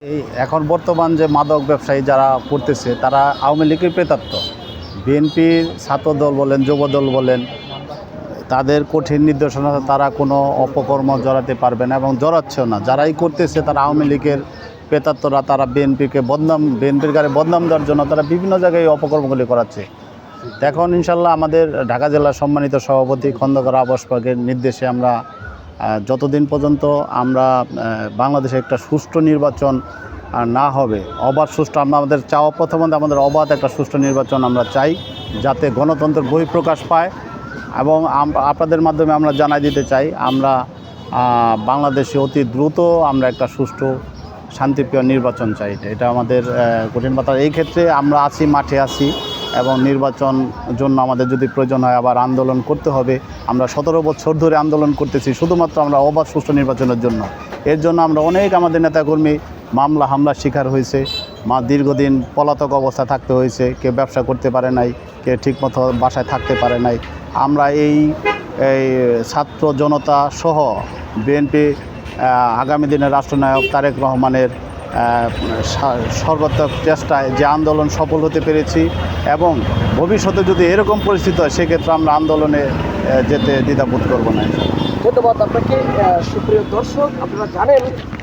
এই এখন বর্তমান যে মাদক ব্যবসায়ী যারা করতেছে তারা আওয়ামী লীগের প্রেতাত্ম। বিএনপির ছাত্রদল বলেন, যুবদল বলেন, তাদের কঠিন নির্দেশনা তারা কোনো অপকর্ম জড়াতে পারবে না এবং জড়াচ্ছেও না। যারাই করতেছে তারা আওয়ামী লীগের প্রেতাত্মরা, তারা বিএনপির গায়ে বদনাম দেওয়ার জন্য তারা বিভিন্ন জায়গায় এই অপকর্মগুলি করাচ্ছে। এখন ইনশাল্লাহ আমাদের ঢাকা জেলার সম্মানিত সভাপতি খন্দকার আবুস পাকের নির্দেশে আমরা যতদিন পর্যন্ত আমরা বাংলাদেশে একটা সুষ্ঠু নির্বাচন না হবে, অবাধ সুষ্ঠু, আমাদের চাওয়া প্রথমত আমাদের অবাধ একটা সুষ্ঠু নির্বাচন আমরা চাই, যাতে গণতন্ত্রের বহিঃপ্রকাশ পায়। এবং আপনাদের মাধ্যমে আমরা জানাই দিতে চাই, আমরা বাংলাদেশে অতি দ্রুত আমরা একটা সুষ্ঠু শান্তিপ্রিয় নির্বাচন চাই। এটা আমাদের কঠিন কথা। এই ক্ষেত্রে আমরা আছি, মাঠে আছি এবং নির্বাচন জন্য আমাদের যদি প্রয়োজন হয় আবার আন্দোলন করতে হবে। আমরা 17 বছর ধরে আন্দোলন করতেছি শুধুমাত্র আমরা অবাধ সুষ্ঠু নির্বাচনের জন্য। এর জন্য আমরা অনেক আমাদের নেতাকর্মী মামলা হামলার শিকার হয়েছে, দীর্ঘদিন পলাতক অবস্থা থাকতে হয়েছে, কেউ ব্যবসা করতে পারে নাই, কেউ ঠিকমতো বাসায় থাকতে পারে নাই। আমরা এই ছাত্র জনতা সহ বিএনপি আগামী দিনের রাষ্ট্রনায়ক তারেক রহমানের সর্বাত্মক চেষ্টায় যে আন্দোলন সফল হতে পেরেছি এবং ভবিষ্যতে যদি এরকম পরিস্থিতি হয় সেক্ষেত্রে আমরা আন্দোলনে যেতে দ্বিধাবোধ করব না। ধন্যবাদ আপনাকে। সুপ্রিয় দর্শক, আপনারা জানেন